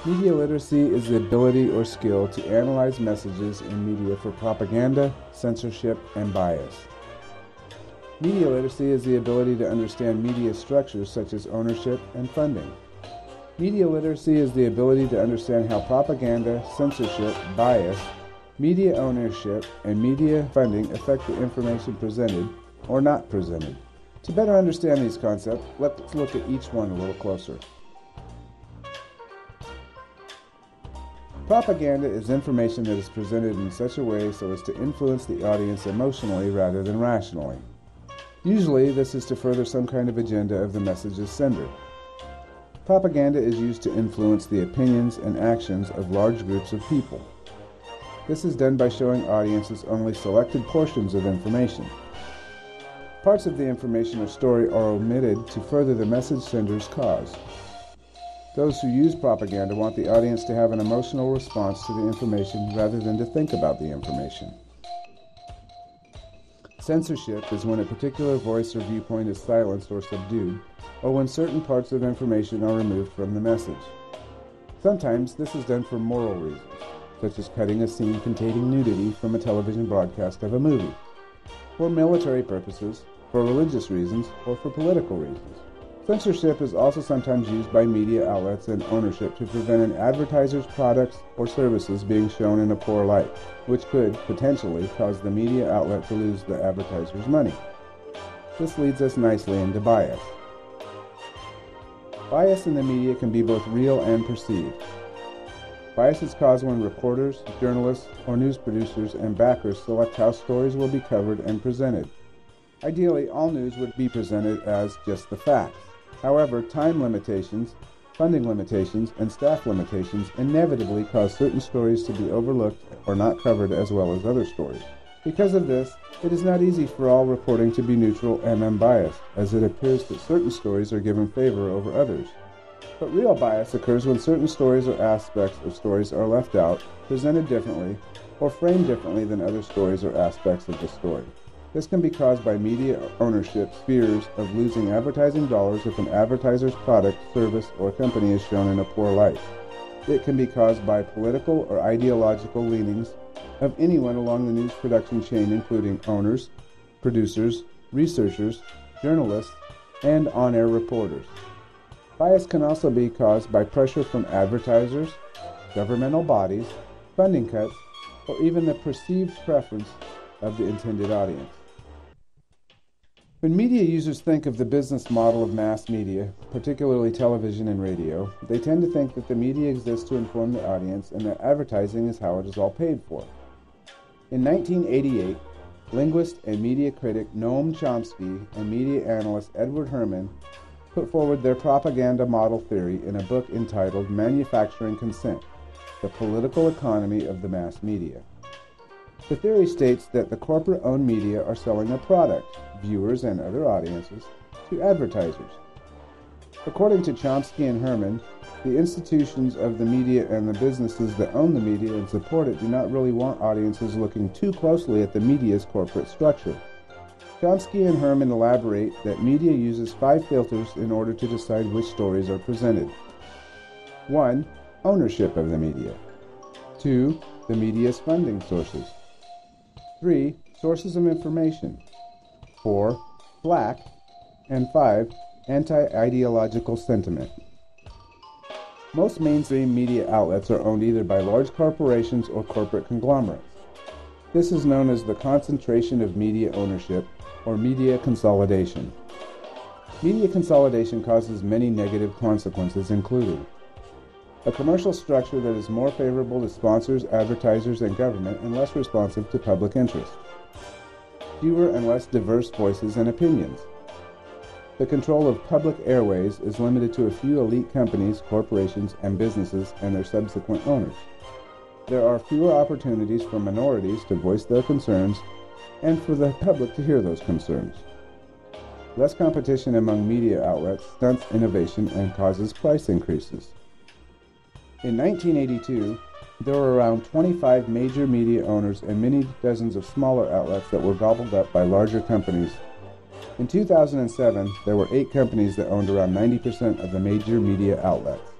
Media literacy is the ability or skill to analyze messages in media for propaganda, censorship, and bias. Media literacy is the ability to understand media structures such as ownership and funding. Media literacy is the ability to understand how propaganda, censorship, bias, media ownership, and media funding affect the information presented or not presented. To better understand these concepts, let's look at each one a little closer. Propaganda is information that is presented in such a way so as to influence the audience emotionally rather than rationally. Usually, this is to further some kind of agenda of the message's sender. Propaganda is used to influence the opinions and actions of large groups of people. This is done by showing audiences only selected portions of information. Parts of the information or story are omitted to further the message sender's cause. Those who use propaganda want the audience to have an emotional response to the information rather than to think about the information. Censorship is when a particular voice or viewpoint is silenced or subdued, or when certain parts of information are removed from the message. Sometimes this is done for moral reasons, such as cutting a scene containing nudity from a television broadcast of a movie, for military purposes, for religious reasons, or for political reasons. Censorship is also sometimes used by media outlets and ownership to prevent an advertiser's products or services being shown in a poor light, which could, potentially, cause the media outlet to lose the advertiser's money. This leads us nicely into bias. Bias in the media can be both real and perceived. Bias is caused when reporters, journalists, or news producers and backers select how stories will be covered and presented. Ideally, all news would be presented as just the facts. However, time limitations, funding limitations, and staff limitations inevitably cause certain stories to be overlooked or not covered as well as other stories. Because of this, it is not easy for all reporting to be neutral and unbiased, as it appears that certain stories are given favor over others. But real bias occurs when certain stories or aspects of stories are left out, presented differently, or framed differently than other stories or aspects of the story. This can be caused by media ownership's fears of losing advertising dollars if an advertiser's product, service, or company is shown in a poor light. It can be caused by political or ideological leanings of anyone along the news production chain, including owners, producers, researchers, journalists, and on-air reporters. Bias can also be caused by pressure from advertisers, governmental bodies, funding cuts, or even the perceived preference of the intended audience. When media users think of the business model of mass media, particularly television and radio, they tend to think that the media exists to inform the audience and that advertising is how it is all paid for. In 1988, linguist and media critic Noam Chomsky and media analyst Edward Herman put forward their propaganda model theory in a book entitled Manufacturing Consent: The Political Economy of the Mass Media. The theory states that the corporate-owned media are selling a product, viewers and other audiences, to advertisers. According to Chomsky and Herman, the institutions of the media and the businesses that own the media and support it do not really want audiences looking too closely at the media's corporate structure. Chomsky and Herman elaborate that media uses 5 filters in order to decide which stories are presented. 1. Ownership of the media. 2. The media's funding sources. 3. Sources of information. 4. Black. And 5. Anti-ideological sentiment. Most mainstream media outlets are owned either by large corporations or corporate conglomerates. This is known as the concentration of media ownership, or media consolidation. Media consolidation causes many negative consequences, including a commercial structure that is more favorable to sponsors, advertisers, and government and less responsive to public interest. Fewer and less diverse voices and opinions. The control of public airways is limited to a few elite companies, corporations, and businesses and their subsequent owners. There are fewer opportunities for minorities to voice their concerns and for the public to hear those concerns. Less competition among media outlets stunts innovation and causes price increases. In 1982, there were around 25 major media owners and many dozens of smaller outlets that were gobbled up by larger companies. In 2007, there were 8 companies that owned around 90% of the major media outlets.